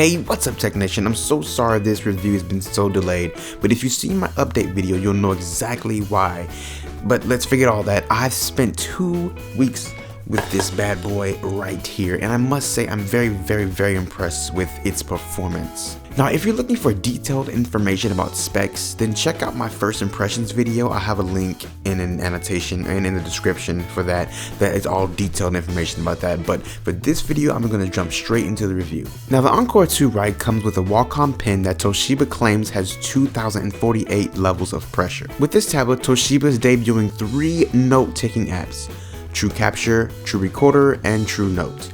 Hey, what's up Technician? I'm so sorry this review has been so delayed, but if you've seen my update video, you'll know exactly why. But let's forget all that. I've spent 2 weeks with this bad boy right here, and I must say I'm very impressed with its performance. Now, if you're looking for detailed information about specs, then check out my first impressions video. I have a link in an annotation and in the description for that. That is all detailed information about that. But for this video, I'm going to jump straight into the review. Now, the Encore 2 Right comes with a Wacom pen that Toshiba claims has 2048 levels of pressure. With this tablet, Toshiba is debuting 3 note-taking apps: True Capture, True Recorder, and True Note.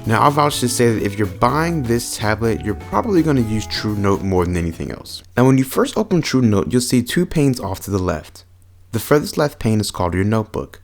Now, I'll vouch to say that if you're buying this tablet, you're probably going to use True Note more than anything else. Now, when you first open True Note, you'll see 2 panes off to the left. The furthest left pane is called your notebook.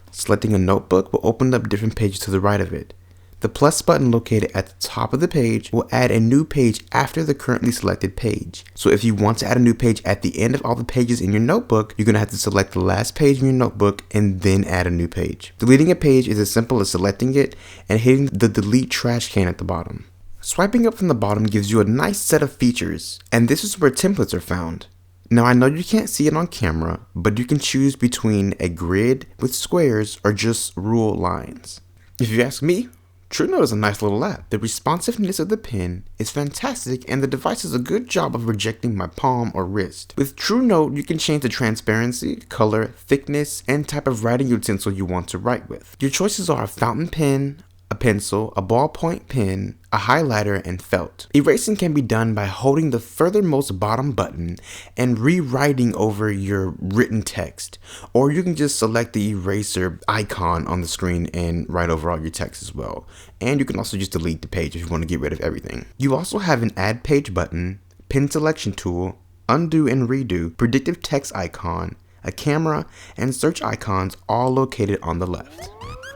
Selecting a notebook will open up different pages to the right of it. The plus button located at the top of the page will add a new page after the currently selected page. So if you want to add a new page at the end of all the pages in your notebook, you're going to have to select the last page in your notebook and then add a new page. Deleting a page is as simple as selecting it and hitting the delete trash can at the bottom. Swiping up from the bottom gives you a nice set of features, and this is where templates are found. Now, I know you can't see it on camera, but you can choose between a grid with squares or just ruled lines. If you ask me, True Note is a nice little app. The responsiveness of the pen is fantastic, and the device does a good job of rejecting my palm or wrist. With True Note, you can change the transparency, color, thickness, and type of writing utensil you want to write with. Your choices are a fountain pen, a pencil, a ballpoint pen, a highlighter, and felt. Erasing can be done by holding the furthermost bottom button and rewriting over your written text, or you can just select the eraser icon on the screen and write over all your text as well. And you can also just delete the page if you want to get rid of everything. You also have an add page button, pen selection tool, undo and redo, predictive text icon, a camera, and search icons, all located on the left.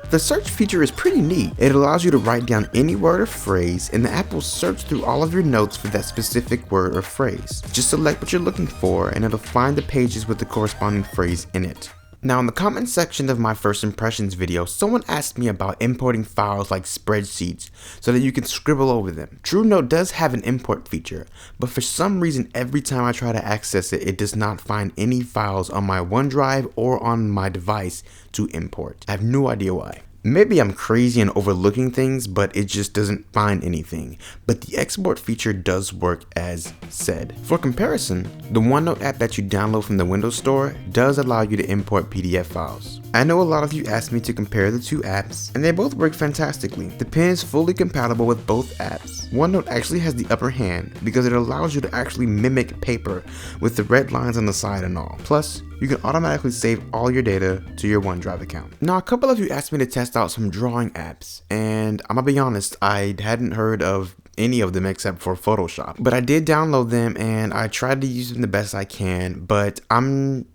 The search feature is pretty neat. It allows you to write down any word or phrase, and the app will search through all of your notes for that specific word or phrase. Just select what you're looking for, and it'll find the pages with the corresponding phrase in it. Now, in the comment section of my first impressions video, someone asked me about importing files like spreadsheets so that you can scribble over them. True Note does have an import feature, but for some reason every time I try to access it, it does not find any files on my OneDrive or on my device to import. I have no idea why. Maybe I'm crazy and overlooking things, but it just doesn't find anything. But the export feature does work as said. For comparison, the OneNote app that you download from the Windows Store does allow you to import PDF files. I know a lot of you asked me to compare the 2 apps, and they both work fantastically. The pen is fully compatible with both apps. OneNote actually has the upper hand because it allows you to actually mimic paper with the red lines on the side and all. Plus, you can automatically save all your data to your OneDrive account. Now, a couple of you asked me to test out some drawing apps, and I'm gonna be honest, I hadn't heard of any of them except for Photoshop. But I did download them and I tried to use them the best I can, but I'm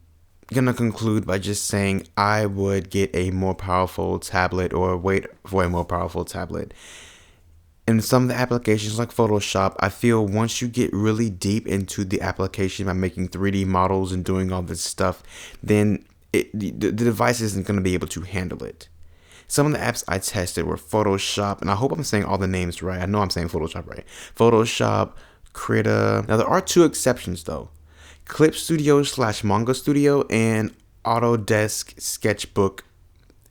gonna conclude by just saying I would get a more powerful tablet or wait for a more powerful tablet. In some of the applications like Photoshop, I feel once you get really deep into the application by making 3D models and doing all this stuff, then the device isn't going to be able to handle it. Some of the apps I tested were Photoshop, and I hope I'm saying all the names right. I know I'm saying Photoshop right. Photoshop, Krita. Now there are 2 exceptions though. Clip Studio / Manga Studio and Autodesk Sketchbook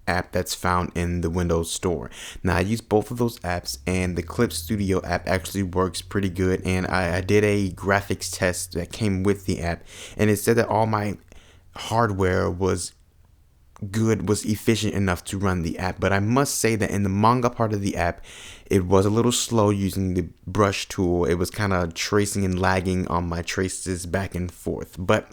app that's found in the Windows Store. Now, I use both of those apps, and the Clip Studio app actually works pretty good, and I did a graphics test that came with the app, and it said that all my hardware was efficient enough to run the app. But I must say that in the manga part of the app, it was a little slow using the brush tool. It was kind of tracing and lagging on my traces back and forth, but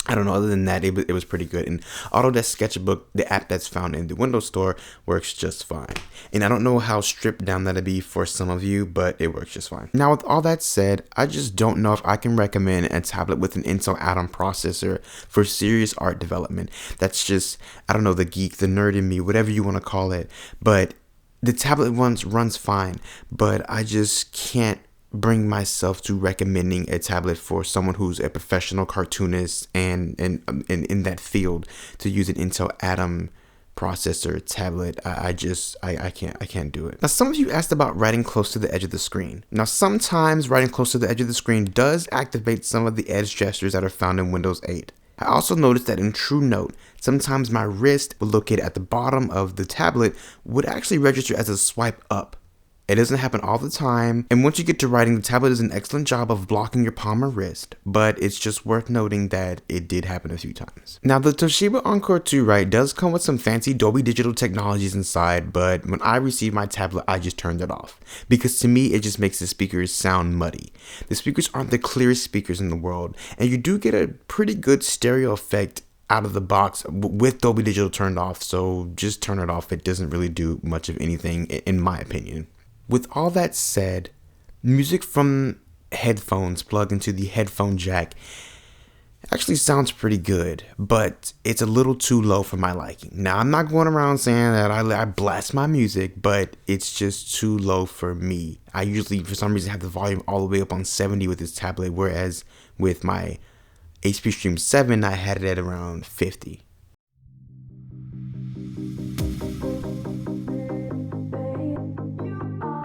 I don't know, other than that, it was pretty good. And Autodesk Sketchbook, the app that's found in the Windows Store, works just fine. And I don't know how stripped down that'll be for some of you, but it works just fine. Now, with all that said, I just don't know if I can recommend a tablet with an Intel Atom processor for serious art development. That's just, I don't know, the geek, the nerd in me, whatever you want to call it. But the tablet runs fine, but I just can't bring myself to recommending a tablet for someone who's a professional cartoonist and in that field to use an Intel Atom processor tablet. I can't do it. Now, some of you asked about writing close to the edge of the screen. Now, sometimes writing close to the edge of the screen does activate some of the edge gestures that are found in Windows 8. I also noticed that in True Note, sometimes my wrist located at the bottom of the tablet would actually register as a swipe up. It doesn't happen all the time, and once you get to writing, the tablet does an excellent job of blocking your palm or wrist, but it's just worth noting that it did happen a few times. Now, the Toshiba Encore 2 Write does come with some fancy Dolby Digital technologies inside, but when I received my tablet, I just turned it off, because to me, it just makes the speakers sound muddy. The speakers aren't the clearest speakers in the world, and you do get a pretty good stereo effect out of the box with Dolby Digital turned off, so just turn it off. It doesn't really do much of anything, in my opinion. With all that said, music from headphones plugged into the headphone jack actually sounds pretty good, but it's a little too low for my liking. Now, I'm not going around saying that I blast my music, but it's just too low for me. I usually, for some reason, have the volume all the way up on 70 with this tablet, whereas with my HP Stream 7, I had it at around 50.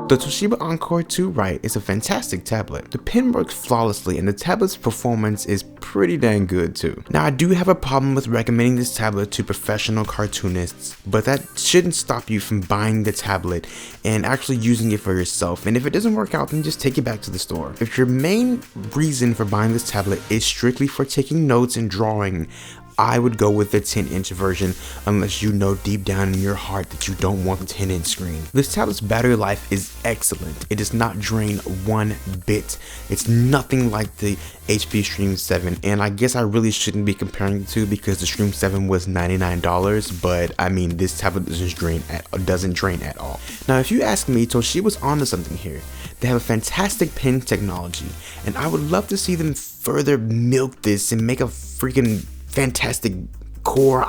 The Toshiba Encore 2 Write is a fantastic tablet. The pen works flawlessly and the tablet's performance is pretty dang good too. Now, I do have a problem with recommending this tablet to professional cartoonists, but that shouldn't stop you from buying the tablet and actually using it for yourself. And if it doesn't work out, then just take it back to the store. If your main reason for buying this tablet is strictly for taking notes and drawing, I would go with the 10-inch version unless you know deep down in your heart that you don't want the 10-inch screen. This tablet's battery life is excellent. It does not drain one bit. It's nothing like the HP Stream 7, and I guess I really shouldn't be comparing the two because the Stream 7 was $99, but I mean, this tablet doesn't drain at all. Now, if you ask me, Toshiba's onto something here. They have a fantastic pen technology, and I would love to see them further milk this and make a freaking fantastic Core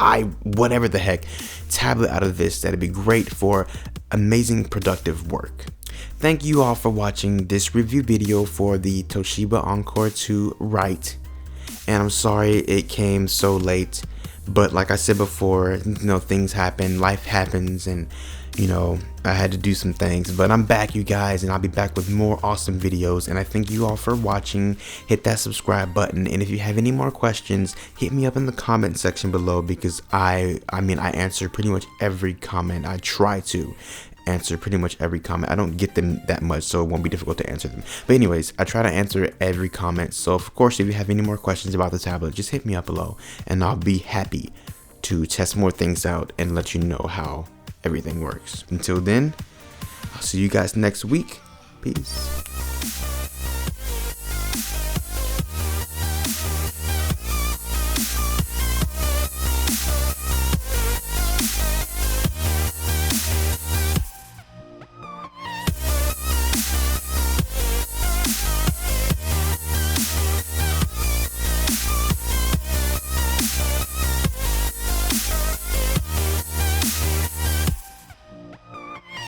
whatever the heck tablet out of this. That'd be great for amazing productive work. Thank you all for watching this review video for the Toshiba Encore 2 Write, and I'm sorry it came so late, but like I said before, things happen, life happens, and I had to do some things, but I'm back, you guys, and I'll be back with more awesome videos. And I thank you all for watching. Hit that subscribe button, and if you have any more questions, hit me up in the comment section below, because I answer pretty much every comment. I try to answer pretty much every comment. I don't get them that much, so it won't be difficult to answer them, but anyways, I try to answer every comment. So of course, if you have any more questions about the tablet, just hit me up below, and I'll be happy to test more things out and let you know how everything works. Until then, I'll see you guys next week. Peace.